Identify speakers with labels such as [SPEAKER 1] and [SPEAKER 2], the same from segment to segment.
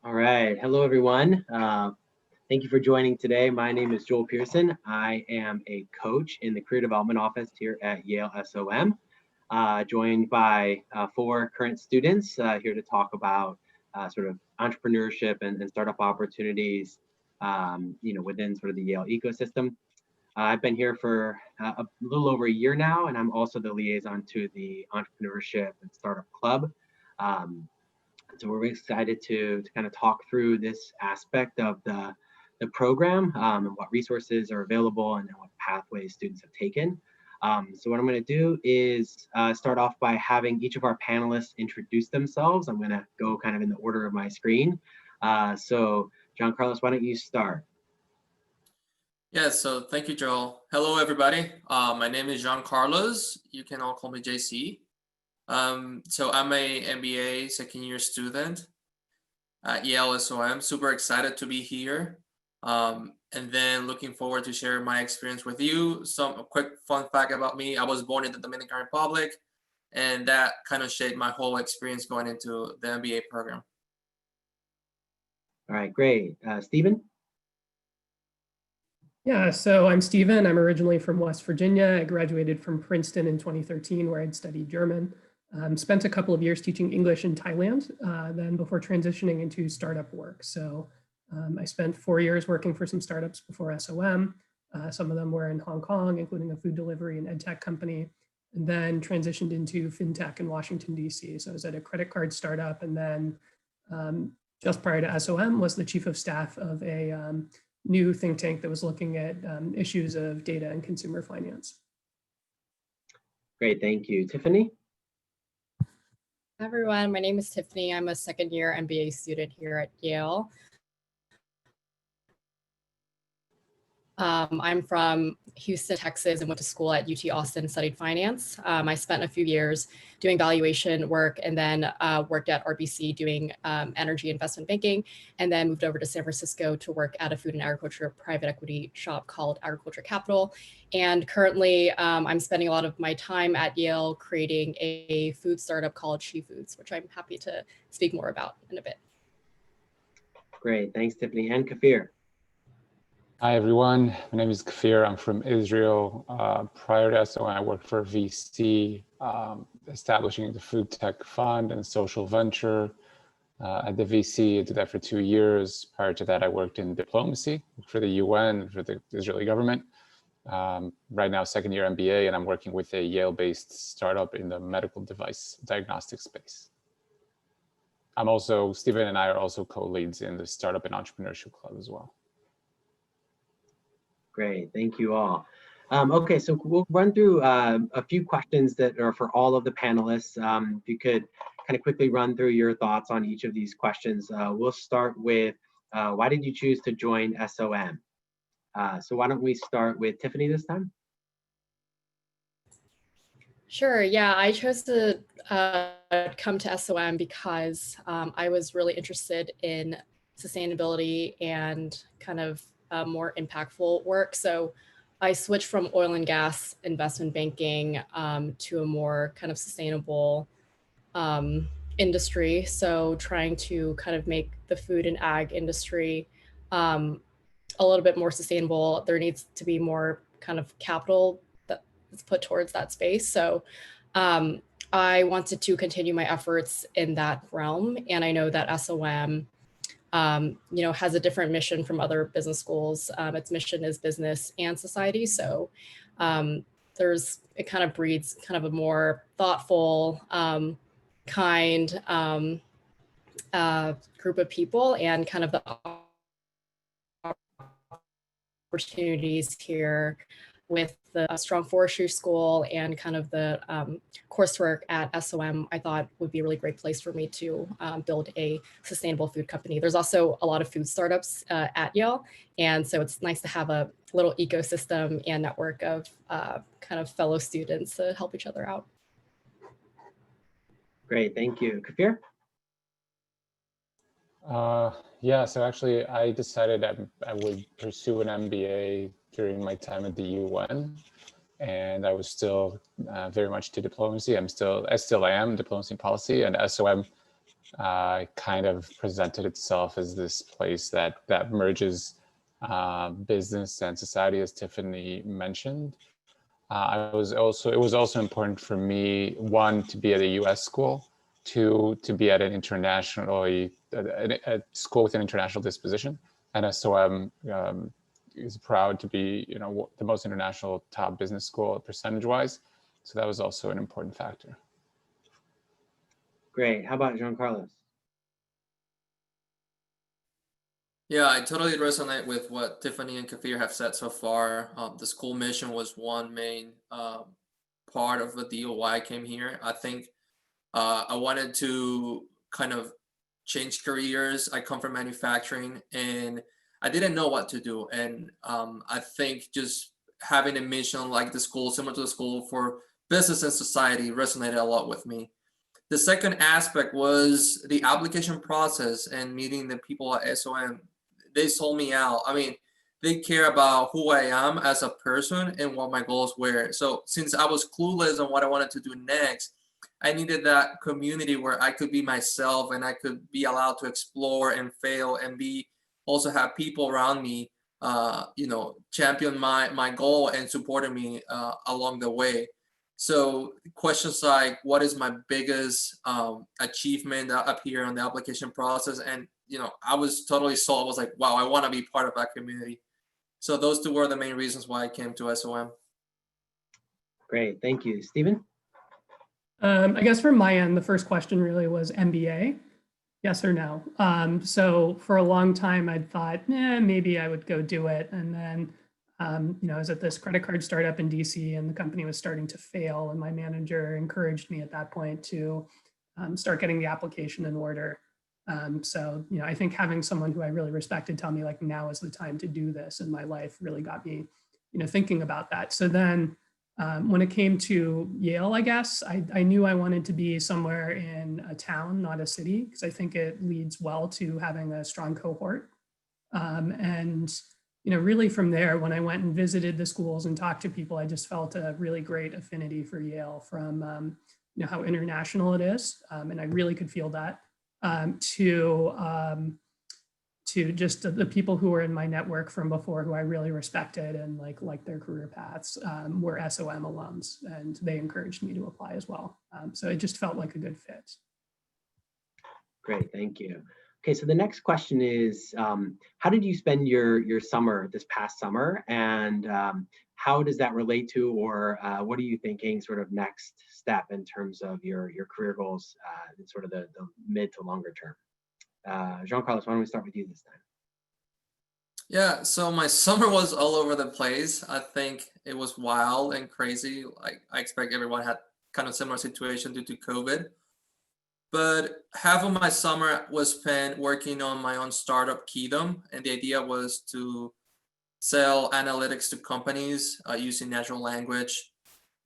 [SPEAKER 1] All right. Hello, everyone. Thank you for joining today. My name is Joel Pearson. I am a coach in the Career Development Office here at Yale SOM, joined by 4 current students here to talk about sort of entrepreneurship and startup opportunities, within sort of the Yale ecosystem. I've been here for a little over a year now, and I'm also the liaison to the Entrepreneurship and Startup Club. So we're excited to kind of talk through this aspect of the program and what resources are available and what pathways students have taken. So what I'm going to do is start off by having each of our panelists introduce themselves. I'm going to go kind of in the order of my screen. So John Carlos, why don't you start?
[SPEAKER 2] Yeah, so thank you, Joel. Hello, everybody. My name is Jean Carlos. You can all call me JC. So I'm a MBA second year student at Yale SOM. Super excited to be here. And then looking forward to share my experience with you. A quick fun fact about me: I was born in the Dominican Republic, and that kind of shaped my whole experience going into the MBA program.
[SPEAKER 1] All right, great. Stephen?
[SPEAKER 3] Yeah, so I'm Stephen. I'm originally from West Virginia. I graduated from Princeton in 2013, where I'd studied German. Spent a couple of years teaching English in Thailand, then before transitioning into startup work. So I spent 4 years working for some startups before SOM. Some of them were in Hong Kong, including a food delivery and ed tech company, and then transitioned into fintech in Washington, DC. So I was at a credit card startup, and then just prior to SOM was the chief of staff of a new think tank that was looking at issues of data and consumer finance.
[SPEAKER 1] Great, thank you. Tiffany?
[SPEAKER 4] Hi everyone, my name is Tiffany. I'm a second year MBA student here at Yale. I'm from Houston, Texas, and went to school at UT Austin, studied finance. I spent a few years doing valuation work and then worked at RBC doing energy investment banking, and then moved over to San Francisco to work at a food and agriculture private equity shop called Agriculture Capital. And currently I'm spending a lot of my time at Yale creating a food startup called She Foods, which I'm happy to speak more about in a bit.
[SPEAKER 1] Great, thanks Tiffany. And Kafir?
[SPEAKER 5] Hi everyone, my name is Kafir. I'm from Israel. Prior to SOM, I worked for VC, establishing the food tech fund and social venture. At the VC, I did that for 2 years. Prior to that, I worked in diplomacy for the UN, for the Israeli government. Right now, second year MBA, and I'm working with a Yale-based startup in the medical device diagnostic space. Stephen and I are also co-leads in the Startup and Entrepreneurship Club as well.
[SPEAKER 1] Great, thank you all. Okay, so we'll run through a few questions that are for all of the panelists. If you could kind of quickly run through your thoughts on each of these questions. We'll start with, why did you choose to join SOM? So why don't we start with Tiffany this time?
[SPEAKER 4] Sure, yeah, I chose to come to SOM because I was really interested in sustainability and kind of more impactful work. So I switched from oil and gas investment banking to a more kind of sustainable industry. So trying to kind of make the food and ag industry a little bit more sustainable. There needs to be more kind of capital that's put towards that space. So I wanted to continue my efforts in that realm. And I know that SOM has a different mission from other business schools. Its mission is business and society. So it kind of breeds kind of a more thoughtful, kind group of people, and kind of the opportunities here with the strong forestry school and kind of the coursework at SOM, I thought would be a really great place for me to build a sustainable food company. There's also a lot of food startups at Yale. And so it's nice to have a little ecosystem and network of kind of fellow students to help each other out.
[SPEAKER 1] Great, thank you. Kafir?
[SPEAKER 5] Yeah, so actually I decided I would pursue an MBA during my time at the UN, and I was still very much to diplomacy. I still am diplomacy and policy, and SOM it kind of presented itself as this place that merges business and society, as Tiffany mentioned. It was also important for me, one, to be at a U.S. school, two, to be at an internationally a school with an international disposition, and SOM is proud to be, the most international top business school percentage-wise. So that was also an important factor.
[SPEAKER 1] Great. How about Jean Carlos?
[SPEAKER 2] Yeah, I totally resonate with what Tiffany and Kafir have said so far. The school mission was one main part of the deal why I came here. I think I wanted to kind of change careers. I come from manufacturing and I didn't know what to do. And I think just having a mission like the school, similar to the school for business and society, resonated a lot with me. The second aspect was the application process and meeting the people at SOM. They sold me out. I mean, they care about who I am as a person and what my goals were. So since I was clueless on what I wanted to do next, I needed that community where I could be myself and I could be allowed to explore and fail and also have people around me, champion my goal and supporting me along the way. So questions like, what is my biggest achievement up here on the application process? And, I was totally sold. I was like, wow, I want to be part of that community. So those two were the main reasons why I came to SOM.
[SPEAKER 1] Great. Thank you. Stephen?
[SPEAKER 3] I guess from my end, the first question really was MBA, yes or no? So for a long time, I'd thought, maybe I would go do it. And then, I was at this credit card startup in DC and the company was starting to fail. And my manager encouraged me at that point to start getting the application in order. So, I think having someone who I really respected tell me like, now is the time to do this in my life really got me, thinking about that. So then when it came to Yale, I guess, I knew I wanted to be somewhere in a town, not a city, because I think it leads well to having a strong cohort. And really from there, when I went and visited the schools and talked to people, I just felt a really great affinity for Yale from, how international it is. And I really could feel that to just the people who were in my network from before who I really respected and like their career paths were SOM alums, and they encouraged me to apply as well. So it just felt like a good fit.
[SPEAKER 1] Great, thank you. Okay, so the next question is, how did you spend your summer this past summer, and how does that relate to, or what are you thinking sort of next step in terms of your career goals in sort of the mid to longer term? Jean Carlos, why don't we start with you this time?
[SPEAKER 2] Yeah, so my summer was all over the place. I think it was wild and crazy. Like I expect everyone had kind of similar situation due to COVID. But half of my summer was spent working on my own startup, Keydom, and the idea was to sell analytics to companies using natural language.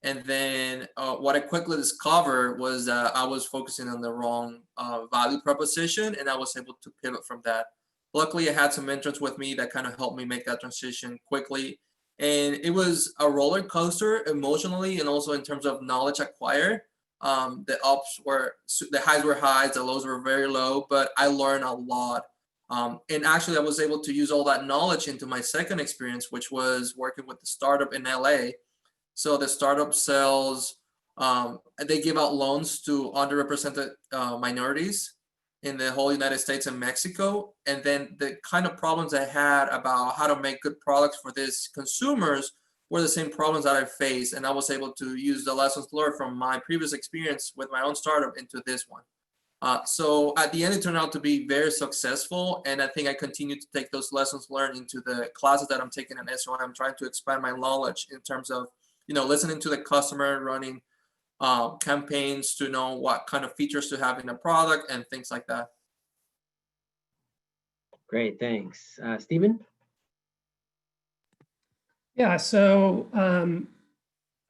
[SPEAKER 2] And then what I quickly discovered was that I was focusing on the wrong value proposition, and I was able to pivot from that. Luckily, I had some mentors with me that kind of helped me make that transition quickly. And it was a roller coaster emotionally and also in terms of knowledge acquired. The highs were highs, the lows were very low, but I learned a lot. And actually, I was able to use all that knowledge into my second experience, which was working with the startup in LA. So the startup sells, they give out loans to underrepresented minorities in the whole United States and Mexico. And then the kind of problems I had about how to make good products for these consumers were the same problems that I faced. And I was able to use the lessons learned from my previous experience with my own startup into this one. So at the end, it turned out to be very successful. And I think I continue to take those lessons learned into the classes that I'm taking at SOM. I'm trying to expand my knowledge in terms of, listening to the customer, running campaigns to know what kind of features to have in a product and things like that.
[SPEAKER 1] Great, thanks. Stephen?
[SPEAKER 3] Yeah, so I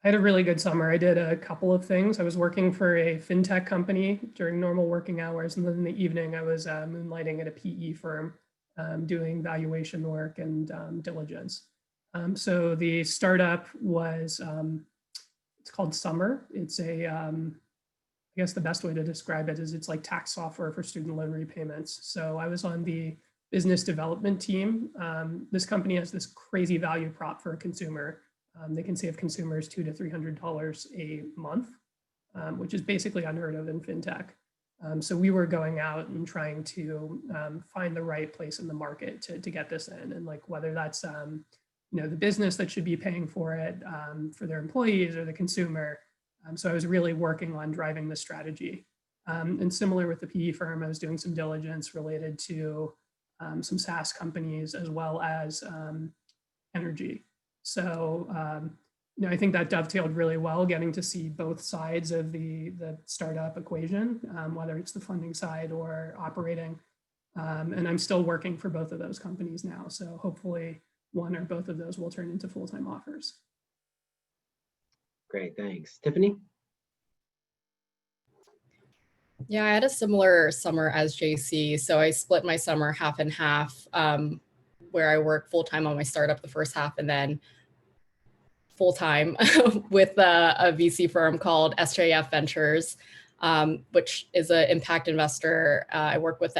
[SPEAKER 3] had a really good summer. I did a couple of things. I was working for a fintech company during normal working hours, and then in the evening I was moonlighting at a PE firm doing valuation work and diligence. So the startup was, it's called Summer. It's a I guess the best way to describe it is it's like tax software for student loan repayments. So I was on the business development team. This company has this crazy value prop for a consumer. They can save consumers $200 to $300 a month, which is basically unheard of in fintech. So we were going out and trying to find the right place in the market to get this in, and like whether that's the business that should be paying for it for their employees or the consumer. So I was really working on driving the strategy. And similar with the PE firm, I was doing some diligence related to some SaaS companies as well as energy. So I think that dovetailed really well, getting to see both sides of the startup equation, whether it's the funding side or operating. And I'm still working for both of those companies now. So hopefully one or both of those will turn into full-time offers.
[SPEAKER 1] Great, thanks. Tiffany?
[SPEAKER 4] Yeah, I had a similar summer as JC. So I split my summer half and half, where I work full-time on my startup the first half, and then full-time with a VC firm called SJF Ventures, which is an impact investor. I work with the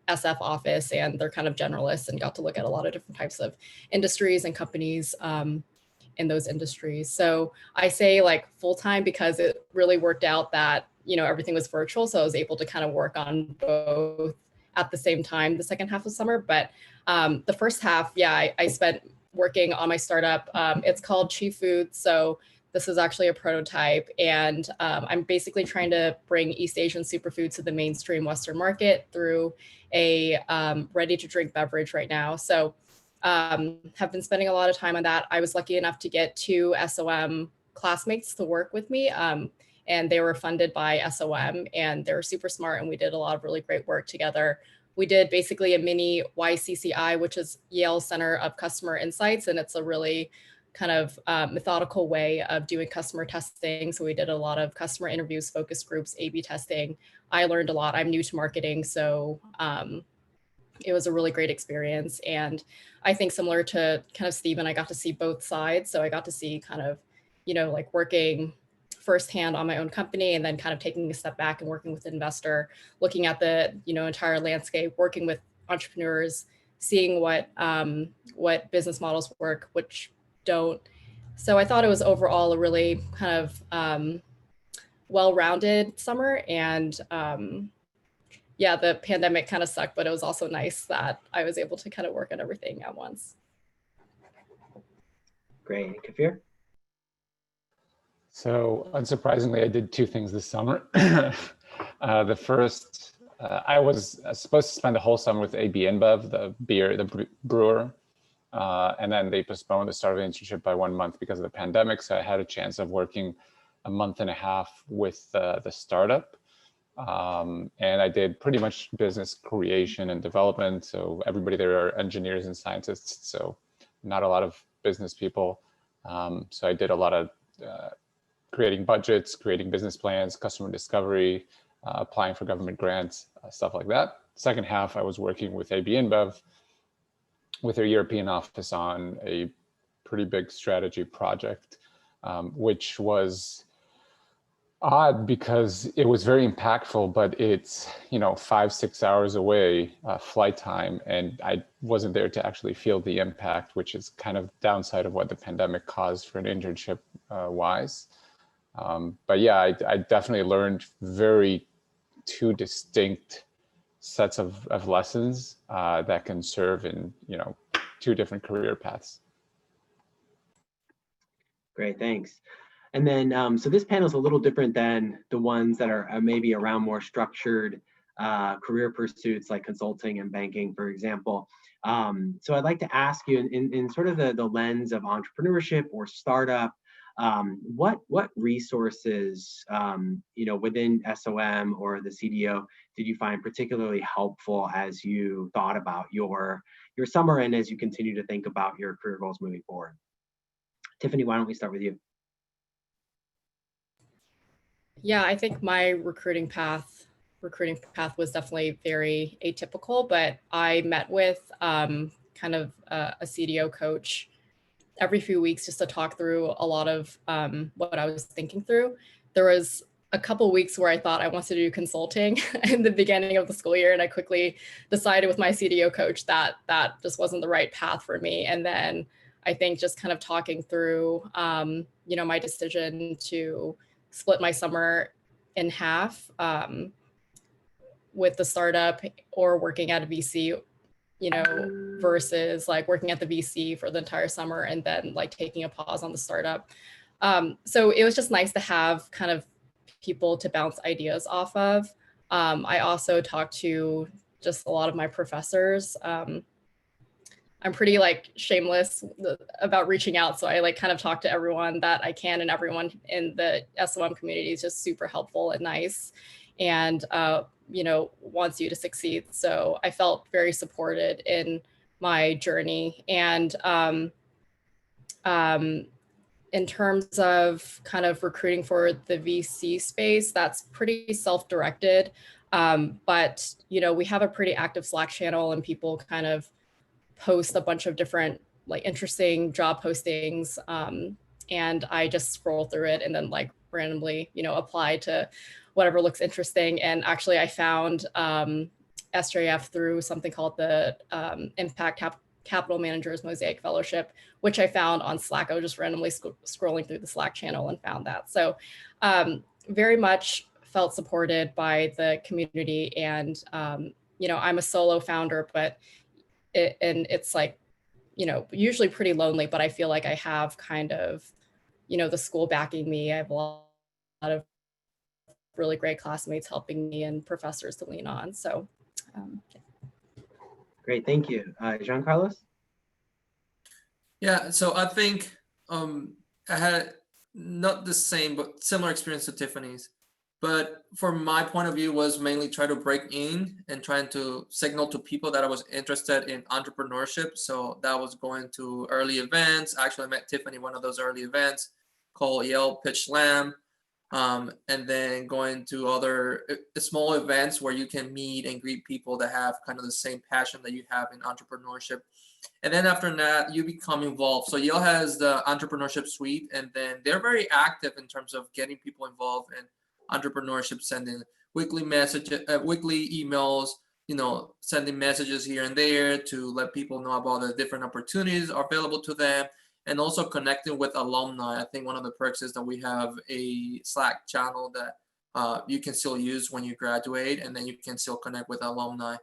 [SPEAKER 4] SF office, and they're kind of generalists, and got to look at a lot of different types of industries and companies in those industries. So I say like full-time because it really worked out that, everything was virtual. So I was able to kind of work on both at the same time the second half of summer. But the first half, I spent working on my startup. It's called Chi Foods. So this is actually a prototype, and I'm basically trying to bring East Asian superfoods to the mainstream Western market through a ready-to-drink beverage right now. So have been spending a lot of time on that. I was lucky enough to get 2 SOM classmates to work with me, and they were funded by SOM, and they're super smart, and we did a lot of really great work together. We did basically a mini YCCI, which is Yale Center of Customer Insights, and it's a really kind of methodical way of doing customer testing. So we did a lot of customer interviews, focus groups, A/B testing. I learned a lot. I'm new to marketing, so it was a really great experience. And I think similar to kind of Stephen, I got to see both sides. So I got to see kind of, like working firsthand on my own company, and then kind of taking a step back and working with an investor, looking at the, entire landscape, working with entrepreneurs, seeing what business models work, which don't. So I thought it was overall a really kind of well-rounded summer. And the pandemic kind of sucked, but it was also nice that I was able to kind of work on everything at once.
[SPEAKER 1] Great. Kafir?
[SPEAKER 5] So unsurprisingly, I did 2 things this summer. The first, I was supposed to spend the whole summer with AB InBev, the brewer. And then they postponed the start of the internship by 1 month because of the pandemic. So I had a chance of working a month and a half with the startup. And I did pretty much business creation and development. So everybody there are engineers and scientists, so not a lot of business people. So I did a lot of creating budgets, creating business plans, customer discovery, applying for government grants, stuff like that. Second half, I was working with AB InBev with their European office on a pretty big strategy project, which was odd because it was very impactful, but it's 5-6 hours away flight time, and I wasn't there to actually feel the impact, which is kind of downside of what the pandemic caused for an internship wise. But yeah, I definitely learned 2 distinct sets of lessons that can serve in 2 different career paths.
[SPEAKER 1] Great, thanks. And then, so this panel is a little different than the ones that are maybe around more structured career pursuits like consulting and banking, for example. So I'd like to ask you in sort of the lens of entrepreneurship or startup, what resources, within SOM or the CDO did you find particularly helpful as you thought about your summer and as you continue to think about your career goals moving forward? Tiffany, why don't we start with you?
[SPEAKER 4] Yeah, I think my recruiting path was definitely very atypical, but I met with kind of a CDO coach every few weeks just to talk through a lot of what I was thinking through. There was a couple weeks where I thought I wanted to do consulting in the beginning of the school year, and I quickly decided with my CDO coach that that just wasn't the right path for me. And then I think just kind of talking through, you know, my decision to split my summer in half with the startup or working at a VC, you know, versus like working at the VC for the entire summer and then like taking a pause on the startup. So it was just nice to have kind of people to bounce ideas off of. I also talked to just a lot of my professors. I'm pretty like shameless about reaching out. So I like kind of talk to everyone that I can, and everyone in the SOM community is just super helpful and nice, and you know, wants you to succeed. So I felt very supported in my journey. And in terms of kind of recruiting for the VC space, that's pretty self-directed. But you know, we have a pretty active Slack channel, and people kind of post a bunch of different like interesting job postings, and I just scroll through it and then like randomly, you know, apply to whatever looks interesting. And actually I found SJF through something called the Impact Capital Managers Mosaic Fellowship, which I found on Slack. I was just randomly scrolling through the Slack channel and found that. So very much felt supported by the community. And you know, I'm a solo founder, but it's like, you know, usually pretty lonely, but I feel like I have kind of, you know, the school backing me. I have a lot of really great classmates helping me and professors to lean on. So
[SPEAKER 1] Great, thank you. Jean Carlos?
[SPEAKER 2] Yeah, so I think I had not the same, but similar experience to Tiffany's. But from my point of view was mainly try to break in and trying to signal to people that I was interested in entrepreneurship. So that was going to early events. Actually, I met Tiffany one of those early events called Yale Pitch Slam. And then going to other small events where you can meet and greet people that have kind of the same passion that you have in entrepreneurship. And then after that, you become involved. So Yale has the entrepreneurship suite, and then they're very active in terms of getting people involved in entrepreneurship, sending weekly emails, you know, sending messages here and there to let people know about the different opportunities are available to them, and also connecting with alumni. I think one of the perks is that we have a Slack channel that you can still use when you graduate, and then you can still connect with alumni.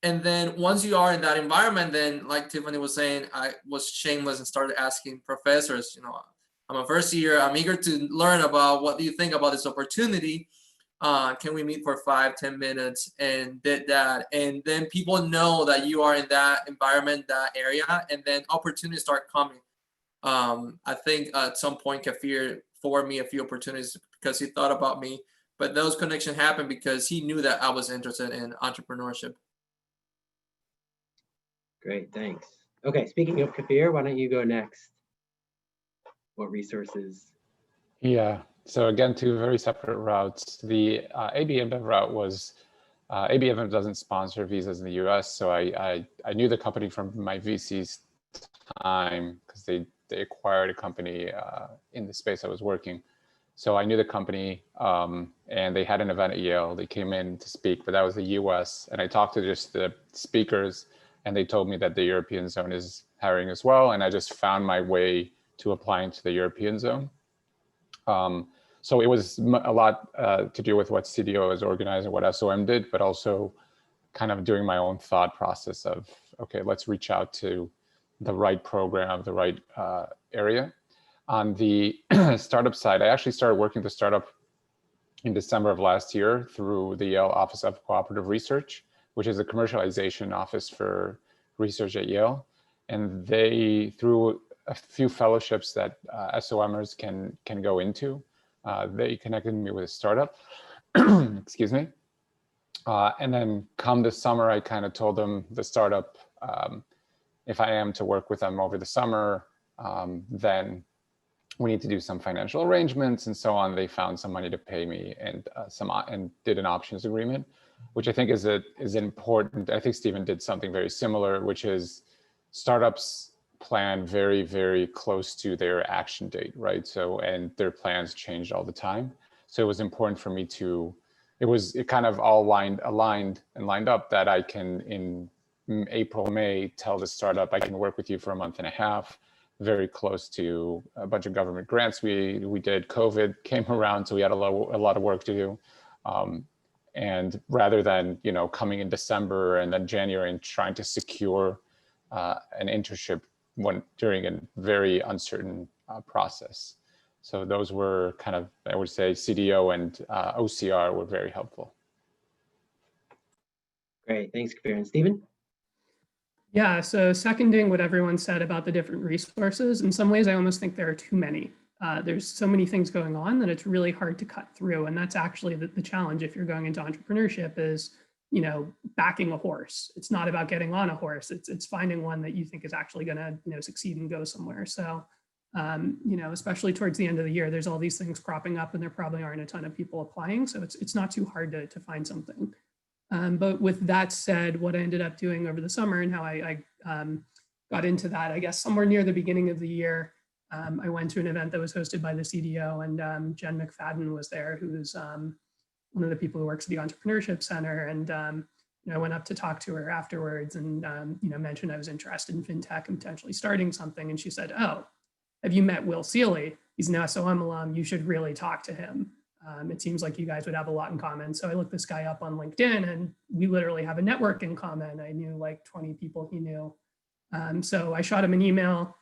[SPEAKER 2] And then once you are in that environment, then like Tiffany was saying, I was shameless and started asking professors, you know, I'm a first year, I'm eager to learn about what do you think about this opportunity. Can we meet for 5-10 minutes? And did that. And then people know that you are in that environment, that area, and then opportunities start coming. I think at some point Kafir forwarded me a few opportunities because he thought about me, but those connections happened because he knew that I was interested in entrepreneurship.
[SPEAKER 1] Great, thanks. Okay, speaking of Kafir, why don't you go next? What resources?
[SPEAKER 5] Yeah, so again, two very separate routes. The ABMBEV route was, ABMBEV doesn't sponsor visas in the US, so I knew the company from my VC's time because they acquired a company in the space I was working. So I knew the company, and they had an event at Yale. They came in to speak, but that was the US, and I talked to just the speakers, and they told me that the European zone is hiring as well, and I just found my way to applying to the European zone. So it was a lot to do with what CDO is organizing, what SOM did, but also kind of doing my own thought process of, okay, let's reach out to the right program, the right area. On the startup side, I actually started working the startup in December of last year through the Yale Office of Cooperative Research, which is a commercialization office for research at Yale. And they, through a few fellowships that SOMers can go into, they connected me with a startup, excuse me. And then come this summer, I kind of told them, the startup, if I am to work with them over the summer, then we need to do some financial arrangements and so on. They found some money to pay me and did an options agreement, which I think is important. I think Stephen did something very similar, which is startups plan very, very close to their action date, right? So, and their plans change all the time. So it was important for me to, it kind of all aligned and lined up that I can, in April, May, tell the startup, I can work with you for a month and a half, very close to a bunch of government grants we did. COVID came around, so we had a lot of work to do. And rather than, you know, coming in December and then January and trying to secure an internship during a very uncertain process. So those were kind of, I would say, CDO and OCR were very helpful.
[SPEAKER 1] Great, thanks, Kafir. And Stephen?
[SPEAKER 3] Yeah, so seconding what everyone said about the different resources, in some ways, I almost think there are too many. There's so many things going on that it's really hard to cut through. And that's actually the challenge if you're going into entrepreneurship is, you know, backing a horse. It's not about getting on a horse. It's finding one that you think is actually going to, you know, succeed and go somewhere. So, you know, especially towards the end of the year, there's all these things cropping up and there probably aren't a ton of people applying. So it's not too hard to find something. But with that said, what I ended up doing over the summer and how I got into that, I guess somewhere near the beginning of the year, I went to an event that was hosted by the CDO, and Jen McFadden was there, who's one of the people who works at the Entrepreneurship Center. And you know, I went up to talk to her afterwards and you know, mentioned I was interested in fintech and potentially starting something. And she said, "Oh, have you met Will Seeley? He's an SOM alum. You should really talk to him. It seems like you guys would have a lot in common." So I looked this guy up on LinkedIn and we literally have a network in common. I knew like 20 people he knew. So I shot him an email.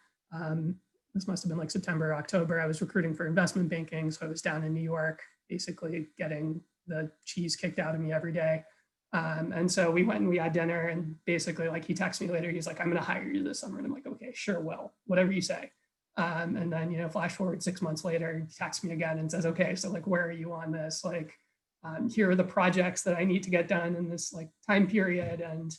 [SPEAKER 3] This must have been like September, October. I was recruiting for investment banking. So I was down in New York, basically getting the cheese kicked out of me every day. And so we went and we had dinner, and basically like he texted me later. He's like, "I'm going to hire you this summer." And I'm like, "Okay, sure, Will, whatever you say." And then, you know, flash forward 6 months later, he texts me again and says, "Okay, so like, where are you on this? Like, here are the projects that I need to get done in this like time period." And,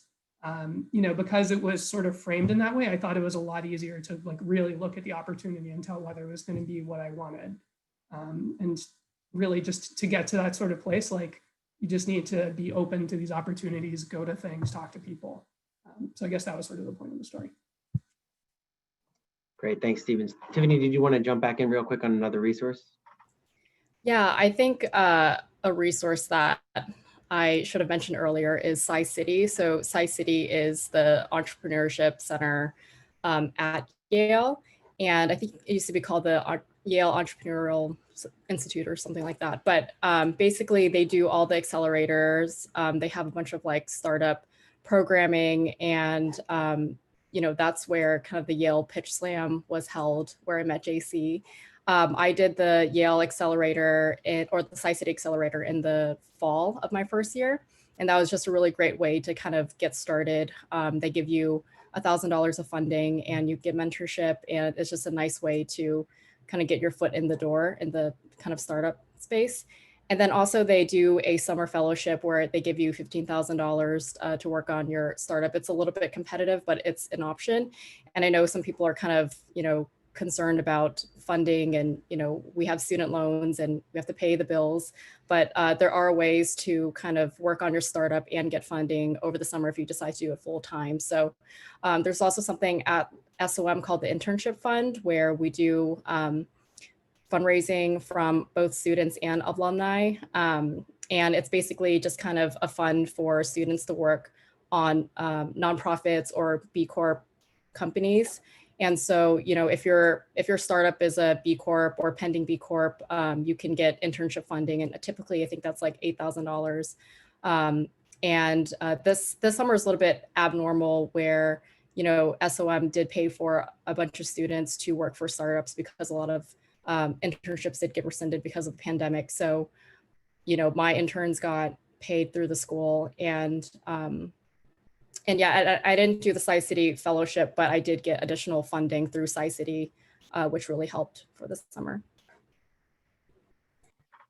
[SPEAKER 3] you know, because it was sort of framed in that way, I thought it was a lot easier to like really look at the opportunity and tell whether it was going to be what I wanted. And really just to get to that sort of place, like you just need to be open to these opportunities, go to things, talk to people. So I guess that was sort of the point of the story.
[SPEAKER 1] Great, thanks, Stephen. Tiffany, did you want to jump back in real quick on another resource?
[SPEAKER 4] Yeah, I think a resource that I should have mentioned earlier is SciCity. So SciCity is the entrepreneurship center at Yale. And I think it used to be called the Yale Entrepreneurial Institute or something like that. But basically they do all the accelerators. They have a bunch of like startup programming, and you know, that's where kind of the Yale Pitch Slam was held, where I met JC. I did the Yale Accelerator or the SciCity Accelerator in the fall of my first year. And that was just a really great way to kind of get started. They give you $1,000 of funding and you get mentorship. And it's just a nice way to kind of get your foot in the door in the kind of startup space. And then also they do a summer fellowship where they give you $15,000 to work on your startup. It's a little bit competitive, but it's an option. And I know some people are kind of, you know, concerned about funding, and, you know, we have student loans and we have to pay the bills, but there are ways to kind of work on your startup and get funding over the summer if you decide to do it full time. So there's also something at SOM called the Internship Fund, where we do fundraising from both students and alumni. And it's basically just kind of a fund for students to work on nonprofits or B Corp companies. And so, you know, if your startup is a B Corp or pending B Corp, you can get internship funding. And typically, I think that's like $8,000. And this summer is a little bit abnormal, where, you know, SOM did pay for a bunch of students to work for startups because a lot of internships did get rescinded because of the pandemic. So, you know, my interns got paid through the school, and yeah, I didn't do the SciCity fellowship, but I did get additional funding through SciCity, which really helped for this summer.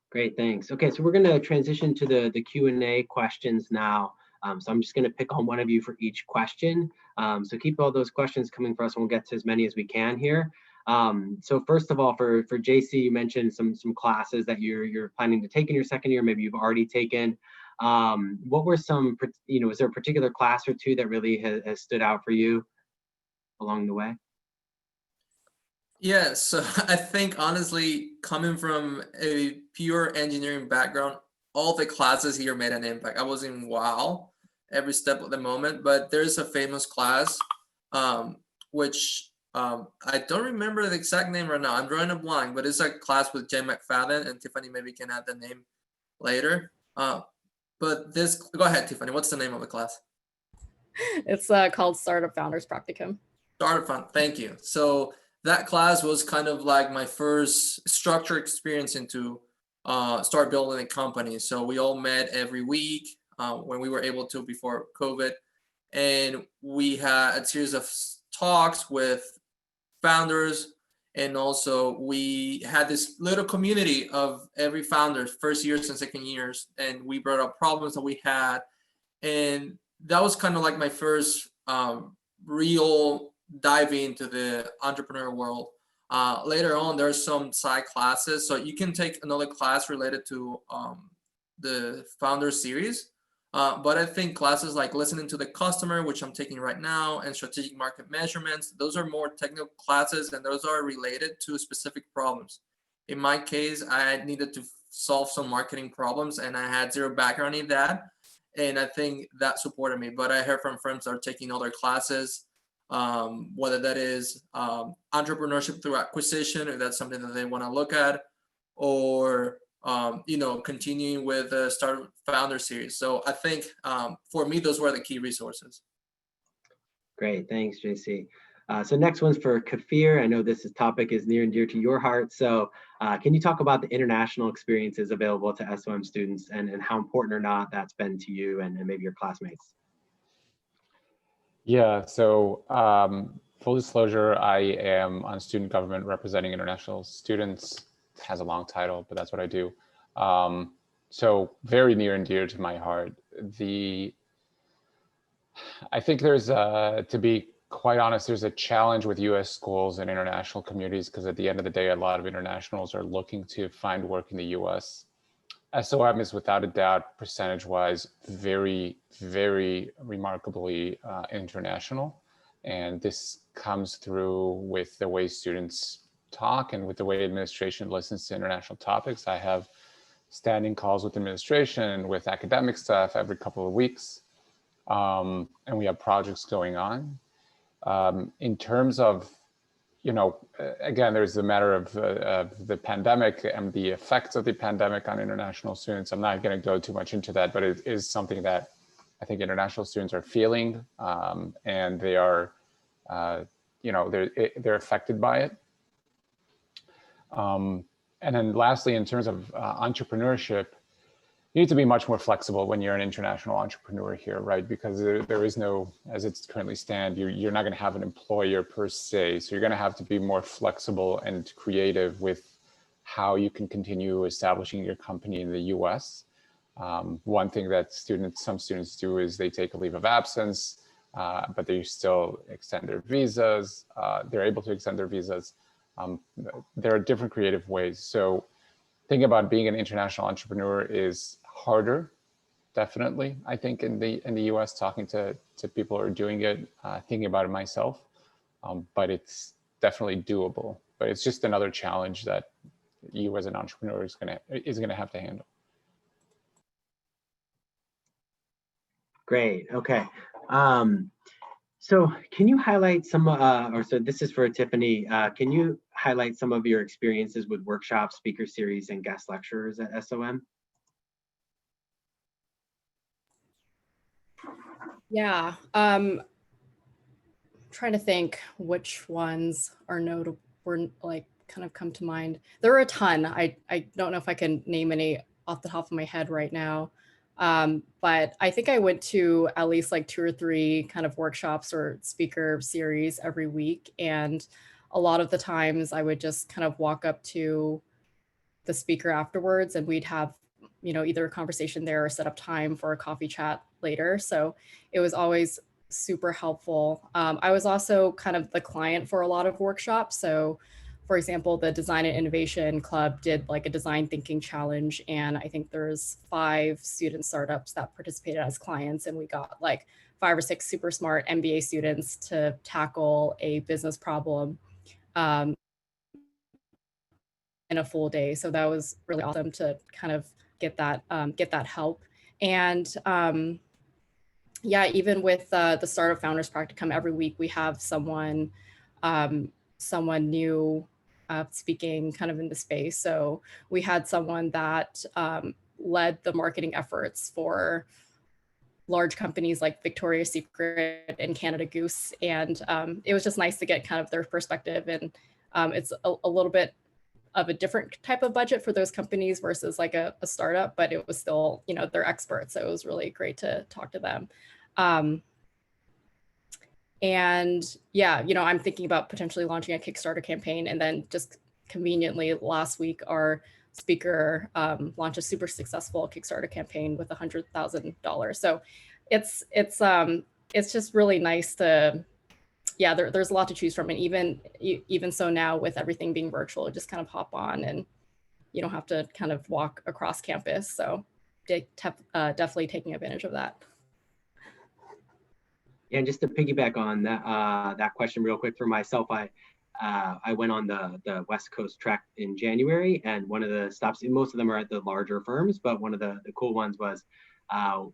[SPEAKER 1] Great, thanks. Okay, so we're going to transition to the Q&A questions now. So I'm just going to pick on one of you for each question. So keep all those questions coming for us, and we'll get to as many as we can here. So first of all, for JC, you mentioned some classes that you're planning to take in your second year, maybe you've already taken. What were some, you know, is there a particular class or two that really has stood out for you along the way?
[SPEAKER 2] Yeah, so I think honestly, coming from a pure engineering background, all the classes here made an impact. I was in wow every step of the moment, but there's a famous class, um, which I don't remember the exact name right now. I'm drawing a blank, but it's a class with Jay McFadden, and Tiffany maybe can add the name later. But this, go ahead, Tiffany. What's the name of the class?
[SPEAKER 4] It's called Startup Founders Practicum.
[SPEAKER 2] Startup Fund. Thank you. So that class was kind of like my first structured experience into start building a company. So we all met every week when we were able to before COVID, and we had a series of talks with founders, and also we had this little community of every founder, first years and second years, and we brought up problems that we had, and that was kind of like my first real dive into the entrepreneur world. Later on, there's some side classes, so you can take another class related to the founder series. But I think classes like listening to the customer, which I'm taking right now, and strategic market measurements, those are more technical classes, and those are related to specific problems. In my case, I needed to solve some marketing problems, and I had zero background in that, and I think that supported me. But I heard from friends that are taking other classes, whether that is entrepreneurship through acquisition, if that's something that they want to look at, or continuing with the Start Founder series. So I think for me, those were the key resources.
[SPEAKER 1] Great, thanks, JC. So next one's for Kafir. I know this topic is near and dear to your heart. So can you talk about the international experiences available to SOM students and how important or not that's been to you and maybe your classmates?
[SPEAKER 5] Yeah, so full disclosure, I am on student government representing international students. It has a long title, but that's what I do. So very near and dear to my heart. I think there's, to be quite honest, there's a challenge with US schools and international communities because at the end of the day, a lot of internationals are looking to find work in the US. SOM is without a doubt, percentage-wise, very, very remarkably international. And this comes through with the way students talk and with the way administration listens to international topics. I have standing calls with administration and with academic staff every couple of weeks. And we have projects going on. In terms of, again, there's the matter of the pandemic and the effects of the pandemic on international students. I'm not going to go too much into that, but it is something that I think international students are feeling, and they are, they're affected by it. And then lastly, in terms of entrepreneurship, you need to be much more flexible when you're an international entrepreneur here, right? Because there is no, as it's currently stand, you're not going to have an employer per se. So you're going to have to be more flexible and creative with how you can continue establishing your company in the US. One thing that some students do is they take a leave of absence, but they still extend their visas. They're able to extend their visas. There are different creative ways. So thinking about being an international entrepreneur is harder, definitely. I think in the US, talking to people who are doing it, thinking about it myself, but it's definitely doable. But it's just another challenge that you as an entrepreneur is gonna have to handle.
[SPEAKER 1] Great. Okay. So can you highlight so this is for Tiffany, can you highlight some of your experiences with workshops, speaker series, and guest lecturers at SOM?
[SPEAKER 4] Yeah, trying to think which ones are notable, were like kind of come to mind. There are a ton. I don't know if I can name any off the top of my head right now. But I think I went to at least like 2 or 3 kind of workshops or speaker series every week. And a lot of the times I would just kind of walk up to the speaker afterwards and we'd have, either a conversation there or set up time for a coffee chat later. So it was always super helpful. I was also kind of the client for a lot of workshops. So for example, the Design and Innovation Club did like a design thinking challenge. And I think there's 5 student startups that participated as clients. And we got like 5 or 6 super smart MBA students to tackle a business problem. a full day. So that was really awesome to kind of get that help. And yeah, even with the Startup Founders Practicum, every week we have someone new speaking kind of in the space. So we had someone that led the marketing efforts for large companies like Victoria's Secret and Canada Goose. And it was just nice to get kind of their perspective. And it's a little bit of a different type of budget for those companies versus like a startup, but it was still, you know, they're experts. So it was really great to talk to them. And yeah, you know, I'm thinking about potentially launching a Kickstarter campaign, and then just conveniently last week, our speaker launched a super successful Kickstarter campaign with $100,000. So it's just really nice to, yeah, there's a lot to choose from. And even so now, with everything being virtual, just kind of hop on and you don't have to kind of walk across campus. So definitely taking advantage of that.
[SPEAKER 1] And just to piggyback on that that question real quick for myself, I went on the West Coast track in January, and one of the stops, most of them are at the larger firms, but one of the cool ones was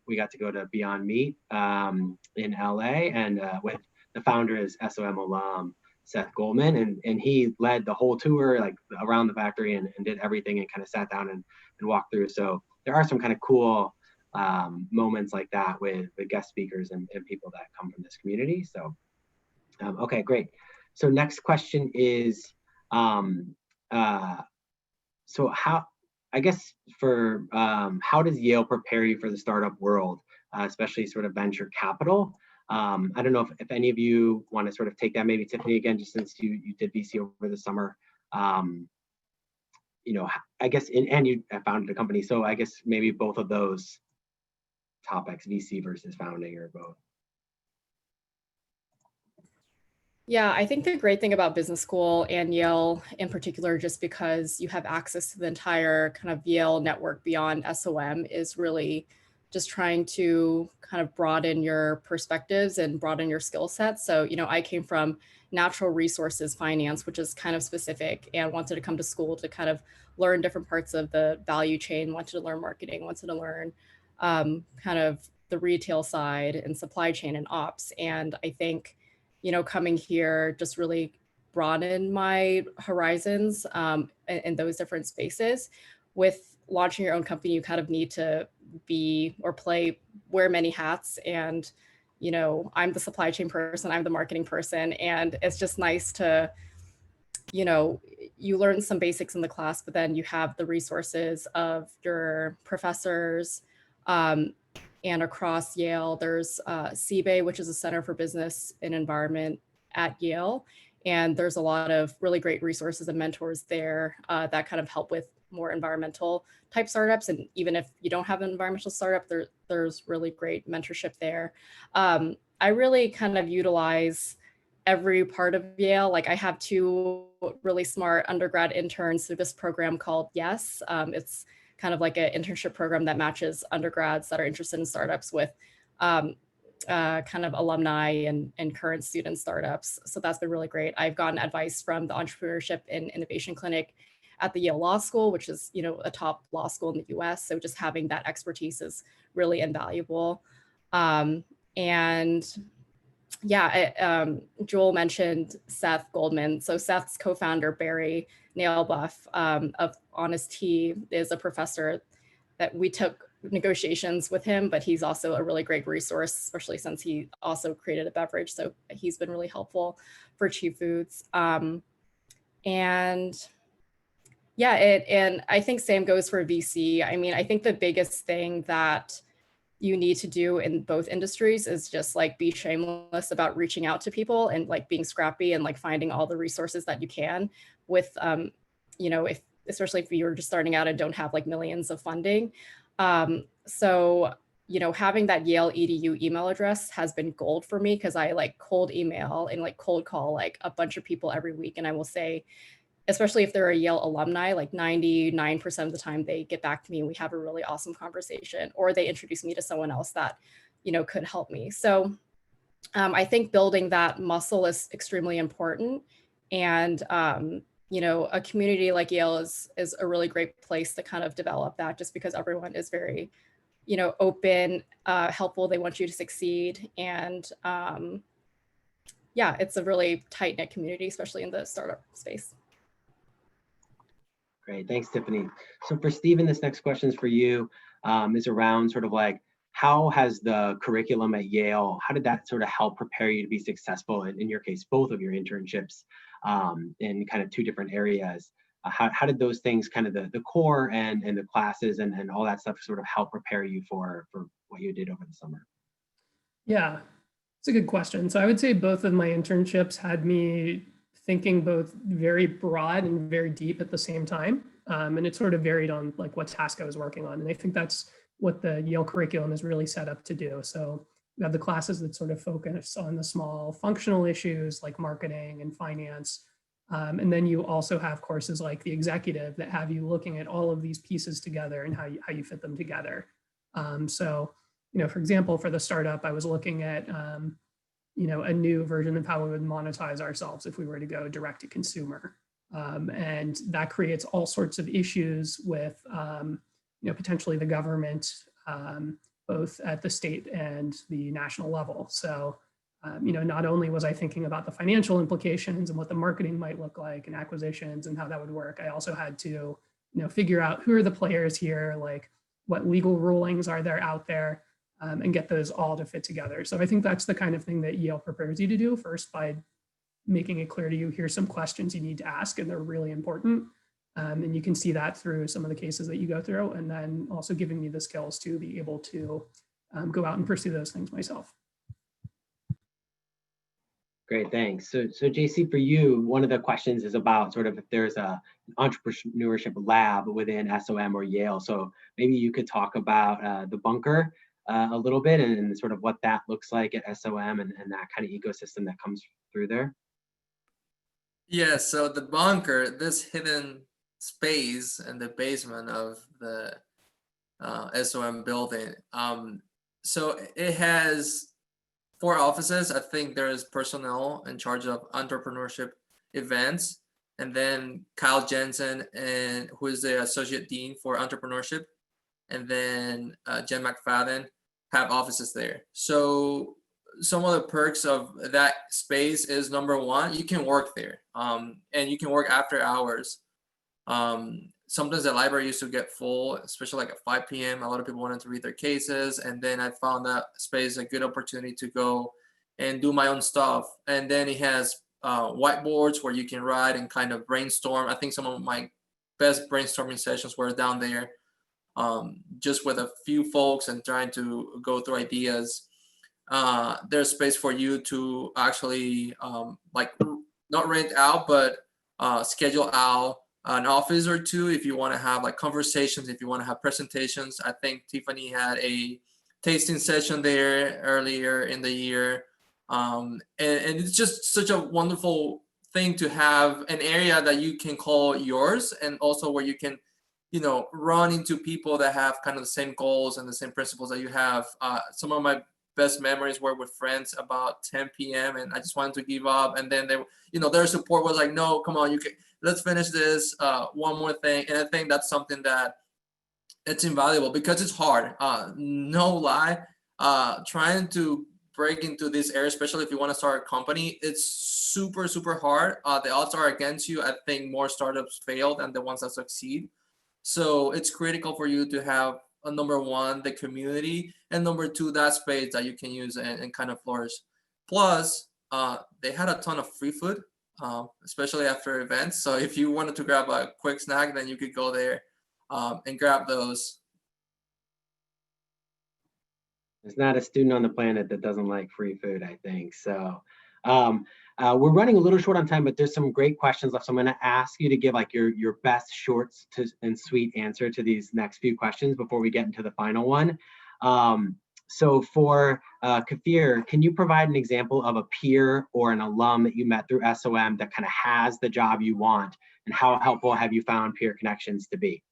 [SPEAKER 1] we got to go to Beyond Meat in LA, and with the founder is SOM alum Seth Goldman, and he led the whole tour like around the factory and did everything and kind of sat down and walked through. So there are some kind of cool moments like that with the guest speakers and people that come from this community. So okay, great. So next question is so how, I guess for how does Yale prepare you for the startup world, especially sort of venture capital? I don't know if any of you want to sort of take that, maybe Tiffany again, just since you did VC over the summer. You know, I guess, and you founded a company, so I guess maybe both of those topics, VC versus founding, or both.
[SPEAKER 4] Yeah, I think the great thing about business school and Yale in particular, just because you have access to the entire kind of Yale network beyond SOM, is really just trying to kind of broaden your perspectives and broaden your skill set. So, you know, I came from natural resources finance, which is kind of specific, and wanted to come to school to kind of learn different parts of the value chain, wanted to learn marketing, wanted to learn kind of the retail side and supply chain and ops. And I think, you know, coming here just really broadened my horizons in those different spaces. With launching your own company, you kind of need to wear many hats. And, you know, I'm the supply chain person, I'm the marketing person. And it's just nice to, you know, you learn some basics in the class, but then you have the resources of your professors. And across Yale, there's CBAE, which is a Center for Business and Environment at Yale. And there's a lot of really great resources and mentors there that kind of help with more environmental type startups. And even if you don't have an environmental startup, there's really great mentorship there. I really kind of utilize every part of Yale. Like, I have two really smart undergrad interns through this program called YES. It's kind of like an internship program that matches undergrads that are interested in startups with kind of alumni and current student startups. So that's been really great. I've gotten advice from the Entrepreneurship and Innovation Clinic at the Yale Law School, which is, you know, a top law school in the US. So just having that expertise is really invaluable. And yeah, Joel mentioned Seth Goldman. So Seth's co-founder, Barry Nailbuff of Honest Tea, is a professor that we took negotiations with him, but he's also a really great resource, especially since he also created a beverage. So he's been really helpful for Cheap Foods. And yeah, and I think same goes for VC. I mean, I think the biggest thing that you need to do in both industries is just like be shameless about reaching out to people and like being scrappy and like finding all the resources that you can with, you know, especially if you're just starting out and don't have like millions of funding. So, you know, having that Yale EDU email address has been gold for me, because I like cold email and like cold call like a bunch of people every week. And I will say, especially if they're a Yale alumni, like 99% of the time they get back to me and we have a really awesome conversation, or they introduce me to someone else that, you know, could help me. So I think building that muscle is extremely important. And you know, a community like Yale is a really great place to kind of develop that, just because everyone is very, you know, open, helpful. They want you to succeed. And yeah, it's a really tight knit community, especially in the startup space.
[SPEAKER 1] Great, thanks, Tiffany. So for Stephen, this next question is for you, is around sort of like, how has the curriculum at Yale, how did that sort of help prepare you to be successful in your case, both of your internships in kind of two different areas? How did those things, kind of the core and the classes and all that stuff sort of help prepare you for what you did over the summer?
[SPEAKER 3] Yeah, it's a good question. So I would say both of my internships had me thinking both very broad and very deep at the same time. And it sort of varied on like what task I was working on. And I think that's what the Yale curriculum is really set up to do. So we have the classes that sort of focus on the small functional issues like marketing and finance. And then you also have courses like the executive that have you looking at all of these pieces together and how you fit them together. So, you know, for example, for the startup, I was looking at, you know, a new version of how we would monetize ourselves if we were to go direct to consumer. And that creates all sorts of issues with, you know, potentially the government, both at the state and the national level. So, you know, not only was I thinking about the financial implications and what the marketing might look like and acquisitions and how that would work, I also had to, you know, figure out who are the players here, like what legal rulings are there out there, and get those all to fit together. So I think that's the kind of thing that Yale prepares you to do first by making it clear to you, here's some questions you need to ask, and they're really important. And you can see that through some of the cases that you go through, and then also giving me the skills to be able to go out and pursue those things myself.
[SPEAKER 1] Great, thanks. So JC, for you, one of the questions is about sort of if there's an entrepreneurship lab within SOM or Yale. So maybe you could talk about the bunker a little bit and sort of what that looks like at SOM and that kind of ecosystem that comes through there.
[SPEAKER 2] Yeah, so the bunker, this hidden space in the basement of the SOM building. So it has 4 offices. I think there is personnel in charge of entrepreneurship events, and then Kyle Jensen, and who is the associate dean for entrepreneurship, and then Jen McFadden have offices there. So some of the perks of that space is, number one, you can work there, and you can work after hours. Sometimes the library used to get full, especially like at 5 p.m. A lot of people wanted to read their cases, and then I found that space a good opportunity to go and do my own stuff. And then it has whiteboards where you can write and kind of brainstorm. I think some of my best brainstorming sessions were down there, just with a few folks and trying to go through ideas. There's space for you to actually like not rent out, but schedule out an office or two if you want to have like conversations, if you want to have presentations. I think Tiffany had a tasting session there earlier in the year. And it's just such a wonderful thing to have an area that you can call yours, and also where you can, you know, run into people that have kind of the same goals and the same principles that you have. Some of my best memories were with friends about 10 p.m. and I just wanted to give up. And then they, you know, their support was like, no, come on, you can, let's finish this, one more thing. And I think that's something that it's invaluable because it's hard. No lie, trying to break into this area, especially if you want to start a company, it's super, super hard. The odds are against you. I think more startups fail than the ones that succeed. So it's critical for you to have number one, the community, and number two, that space that you can use and kind of flourish. Plus, they had a ton of free food, especially after events. So if you wanted to grab a quick snack, then you could go there and grab those.
[SPEAKER 1] There's not a student on the planet that doesn't like free food, I think. So we're running a little short on time, but there's some great questions left. So I'm going to ask you to give like your best short and sweet answer to these next few questions before we get into the final one. So for Kafir, can you provide an example of a peer or an alum that you met through SOM that kind of has the job you want, and how helpful have you found peer connections to be?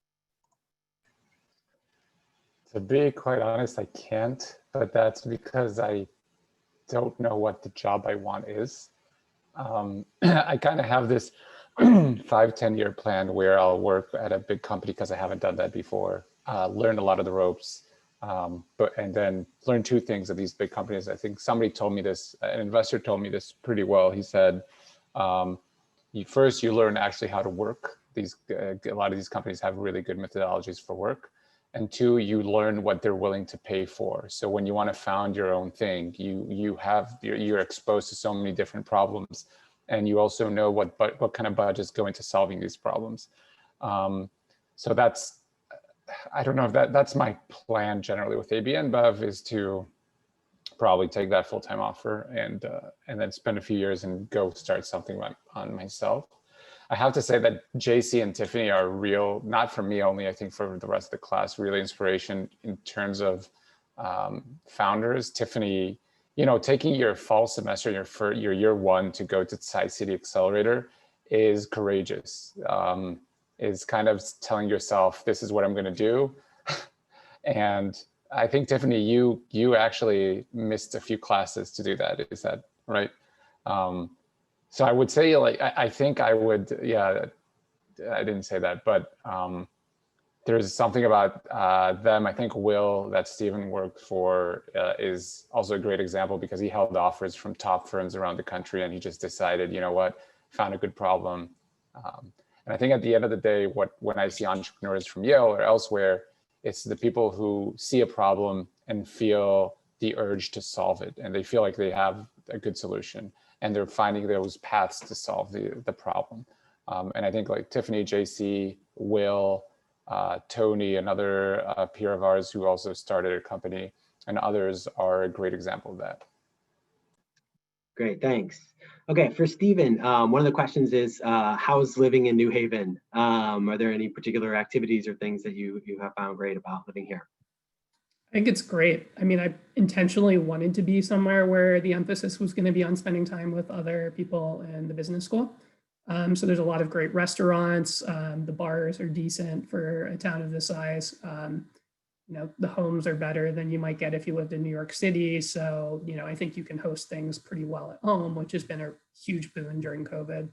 [SPEAKER 5] To be quite honest, I can't, but that's because I don't know what the job I want is. I kind of have this 5-10 year plan where I'll work at a big company because I haven't done that before, learn a lot of the ropes, and then learn two things at these big companies. I think somebody told me this, an investor told me this pretty well. He said, first you learn actually how to work. A lot of these companies have really good methodologies for work. And two, you learn what they're willing to pay for. So when you want to found your own thing, you're exposed to so many different problems, and you also know what kind of budgets go into solving these problems. So that's, I don't know if that's my plan generally with ABN Bev, is to probably take that full-time offer and then spend a few years and go start something on myself. I have to say that JC and Tiffany are real, not for me only, I think for the rest of the class, really inspiration in terms of founders. Tiffany, taking your fall semester, your year one to go to Tri-City Accelerator is courageous. Is kind of telling yourself, this is what I'm going to do. And I think, Tiffany, you actually missed a few classes to do that. Is that right? So I would say, like, I think I would, yeah, I didn't say that, but there's something about them. I think Will, that Stephen worked for, is also a great example, because he held offers from top firms around the country, and he just decided, you know what, found a good problem. And I think at the end of the day, when I see entrepreneurs from Yale or elsewhere, it's the people who see a problem and feel the urge to solve it, and they feel like they have a good solution, and they're finding those paths to solve the problem. And I think, like Tiffany, JC, Will, Tony, another peer of ours who also started a company, and others are a great example of that.
[SPEAKER 1] Great, thanks. Okay, for Stephen, one of the questions is, how's living in New Haven? Are there any particular activities or things that you have found great about living here?
[SPEAKER 3] I think it's great. I mean, I intentionally wanted to be somewhere where the emphasis was going to be on spending time with other people in the business school. So there's a lot of great restaurants. The bars are decent for a town of this size. The homes are better than you might get if you lived in New York City. So, I think you can host things pretty well at home, which has been a huge boon during COVID.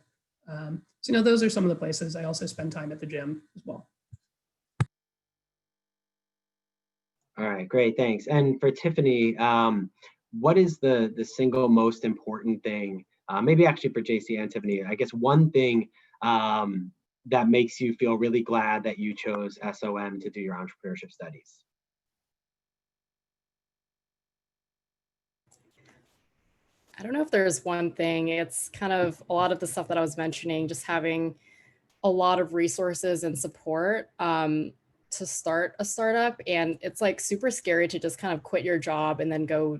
[SPEAKER 3] So, those are some of the places. I also spend time at the gym as well.
[SPEAKER 1] All right, great, thanks. And for Tiffany, what is the single most important thing, maybe actually for JC and Tiffany, I guess one thing that makes you feel really glad that you chose SOM to do your entrepreneurship studies?
[SPEAKER 4] I don't know if there's one thing. It's kind of a lot of the stuff that I was mentioning, just having a lot of resources and support to start a startup. And it's like super scary to just kind of quit your job and then go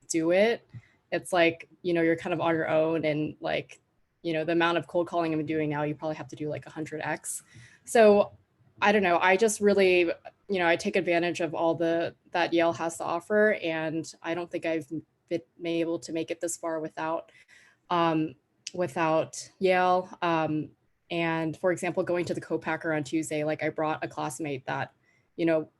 [SPEAKER 4] do it. It's like, you're kind of on your own, and like, the amount of cold calling I'm doing now, you probably have to do like 100x. So I don't know. I just really, I take advantage of all that Yale has to offer. And I don't think I've been able to make it this far without Yale. And for example, going to the co-packer on Tuesday, like I brought a classmate that,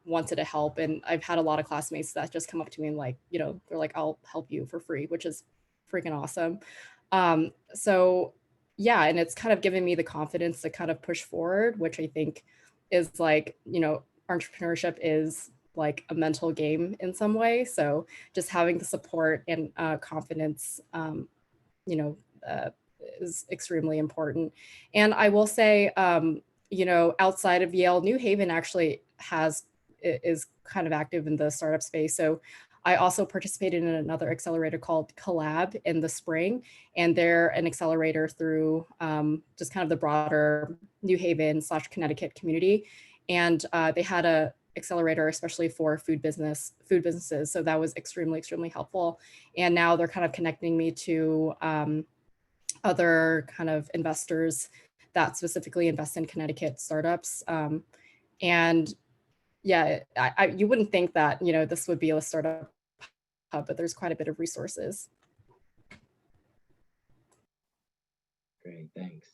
[SPEAKER 4] wanted to help. And I've had a lot of classmates that just come up to me and like, they're like, I'll help you for free, which is freaking awesome. So yeah, and it's kind of given me the confidence to kind of push forward, which I think is like, entrepreneurship is like a mental game in some way. So just having the support and confidence, is extremely important. And I will say, outside of Yale, New Haven actually is kind of active in the startup space. So I also participated in another accelerator called Collab in the spring, and they're an accelerator through just kind of the broader New Haven / Connecticut community. And they had a accelerator, especially for food businesses. So that was extremely, extremely helpful. And now they're kind of connecting me to other kind of investors that specifically invest in Connecticut startups. And yeah, you wouldn't think that, this would be a startup hub, but there's quite a bit of resources.
[SPEAKER 1] Great, thanks.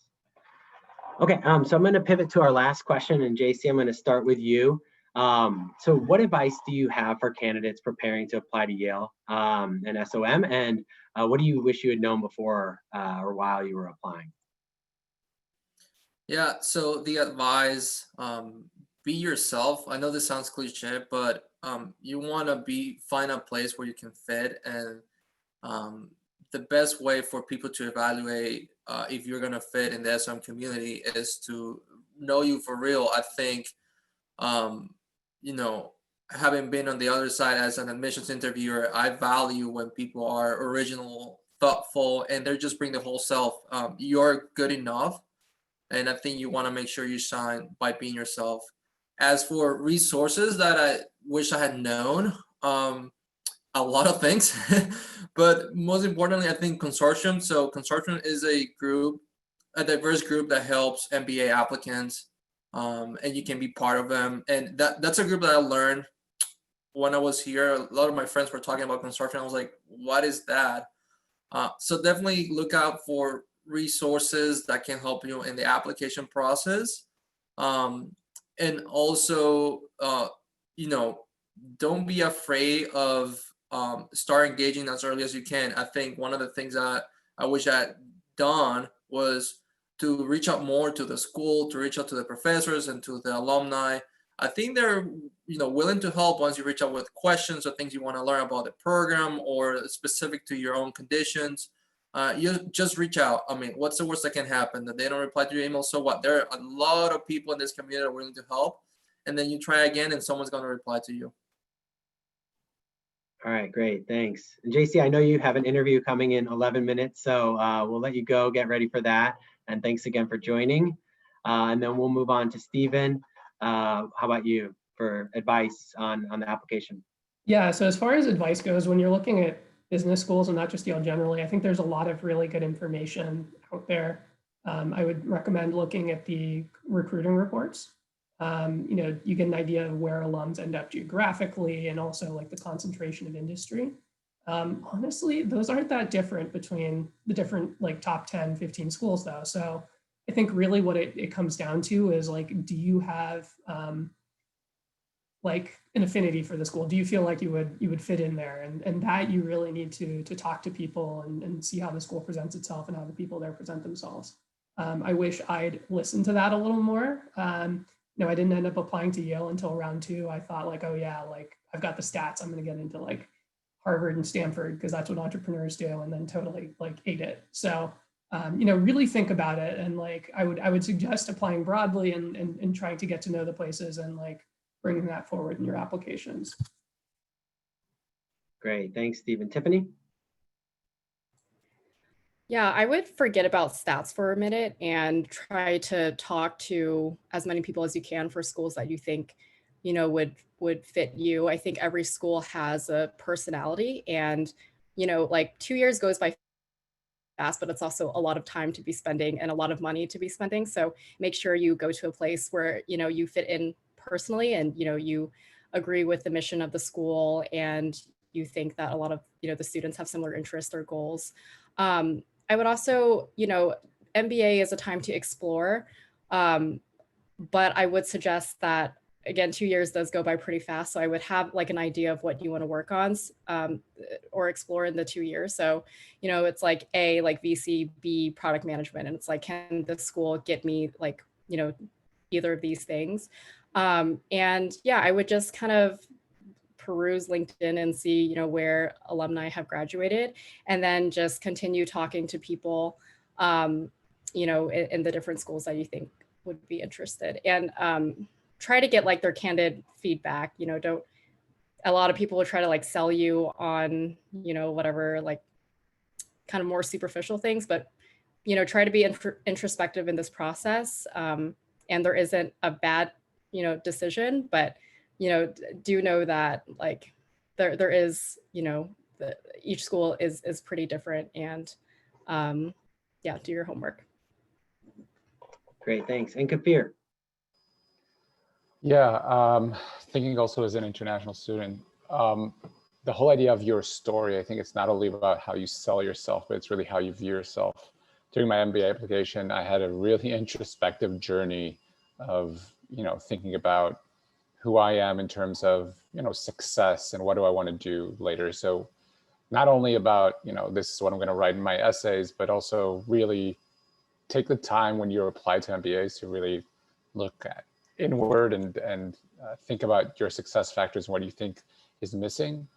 [SPEAKER 1] Okay, so I'm going to pivot to our last question, and JC, I'm going to start with you. So what advice do you have for candidates preparing to apply to Yale and SOM, and what do you wish you had known before or while you were applying?
[SPEAKER 2] Yeah, so the advice, be yourself. I know this sounds cliche, but you want to find a place where you can fit. And the best way for people to evaluate if you're going to fit in the SM community is to know you for real. I think, um, you know, having been on the other side as an admissions interviewer, I value when people are original, thoughtful, and they're just bring the whole self. You're good enough, and I think you want to make sure you shine by being yourself. As for resources that I wish I had known, a lot of things, but most importantly, I think consortium. So consortium is a group, a diverse group that helps MBA applicants, and you can be part of them. And that's a group that I learned when I was here. A lot of my friends were talking about consortium. I was like, what is that? So definitely look out for resources that can help you in the application process. And also, you know, don't be afraid of start engaging as early as you can. I think one of the things that I wish I had done was to reach out more to the school, to reach out to the professors and to the alumni. I think they're willing to help once you reach out with questions or things you want to learn about the program or specific to your own conditions. You just reach out. I mean, what's the worst that can happen? That they don't reply to your email, so what? There are a lot of people in this community that are willing to help, and then you try again and someone's going to reply to you.
[SPEAKER 1] All right, great, thanks. And JC, I know you have an interview coming in 11 minutes, so we'll let you go, get ready for that. And thanks again for joining. And then we'll move on to Stephen. How about you for advice on the application?
[SPEAKER 3] Yeah, so as far as advice goes, when you're looking at business schools and not just Yale generally, I think there's a lot of really good information out there. I would recommend looking at the recruiting reports. You get an idea of where alums end up geographically and also like the concentration of industry. Honestly, those aren't that different between the different like top 10, 15 schools though. So I think really what it comes down to is like, do you have like an affinity for the school? Do you feel like you would fit in there? And that you really need to talk to people and see how the school presents itself and how the people there present themselves. I wish I'd listened to that a little more. I didn't end up applying to Yale until round 2. I thought like, oh yeah, like I've got the stats. I'm going to get into like Harvard and Stanford because that's what entrepreneurs do, and then totally like ate it. So, really think about it. And like, I would suggest applying broadly and trying to get to know the places and like bringing that forward in your applications.
[SPEAKER 1] Great, thanks, Stephen. Tiffany?
[SPEAKER 4] Yeah, I would forget about stats for a minute and try to talk to as many people as you can for schools that you think, would fit you. I think every school has a personality, and, like 2 years goes by fast, but it's also a lot of time to be spending and a lot of money to be spending. So make sure you go to a place where, you fit in personally and, you agree with the mission of the school and you think that a lot of, the students have similar interests or goals. I would also, MBA is a time to explore, but I would suggest that, again, 2 years does go by pretty fast. So I would have like an idea of what you want to work on or explore in the 2 years. So, it's like A, like VC, B, product management. And it's like, can the school get me like, either of these things? And yeah, I would just kind of peruse LinkedIn and see, where alumni have graduated, and then just continue talking to people, in the different schools that you think would be interested, and try to get like their candid feedback. A lot of people will try to like sell you on, whatever, like kind of more superficial things, but, try to be introspective in this process. And there isn't a bad, decision, but do know that like there is, each school is pretty different, and yeah, do your homework.
[SPEAKER 1] Great, thanks. And Kafir?
[SPEAKER 5] Yeah, thinking also as an international student, the whole idea of your story, I think it's not only about how you sell yourself, but it's really how you view yourself. During my MBA application, I had a really introspective journey of, thinking about who I am in terms of, success and what do I want to do later. So not only about, this is what I'm going to write in my essays, but also really take the time when you apply to MBAs to really look at inward and think about your success factors and what you think is missing.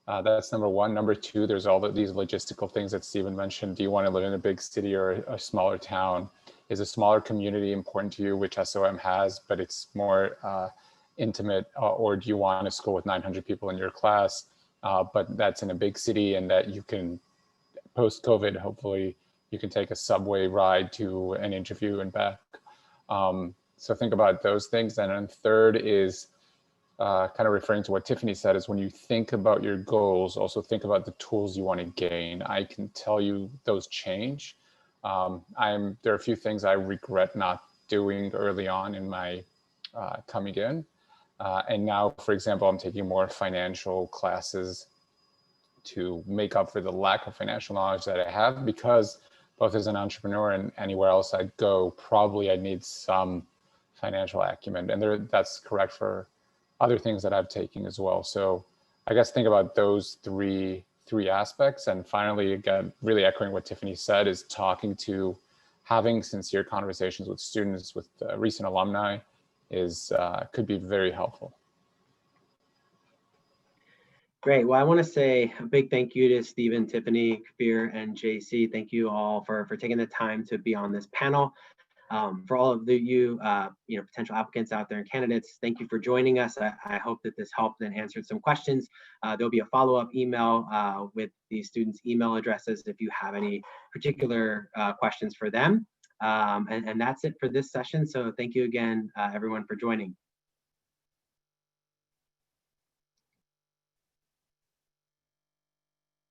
[SPEAKER 5] That's number one. Number two, there's all these logistical things that Stephen mentioned. Do you want to live in a big city or a smaller town? Is a smaller community important to you, which SOM has, but it's more intimate? Or do you want a school with 900 people in your class, but that's in a big city and that you can, post-COVID, hopefully, you can take a subway ride to an interview and back. So think about those things. And then third is kind of referring to what Tiffany said, is when you think about your goals, also think about the tools you want to gain. I can tell you those change. There are a few things I regret not doing early on in my coming in. And now, for example, I'm taking more financial classes to make up for the lack of financial knowledge that I have, because both as an entrepreneur and anywhere else I'd go, probably I need some financial acumen. And that's correct for other things that I've taken as well. So I guess think about those three aspects. And finally, again, really echoing what Tiffany said, is having sincere conversations with students, with recent alumni, could be very helpful.
[SPEAKER 1] Great. Well, I want to say a big thank you to Stephen, Tiffany, Kafir, and JC. Thank you all for taking the time to be on this panel. For all of you potential applicants out there and candidates, thank you for joining us. I hope that this helped and answered some questions. There'll be a follow-up email with the students' email addresses if you have any particular questions for them. And that's it for this session. So thank you again, everyone, for joining.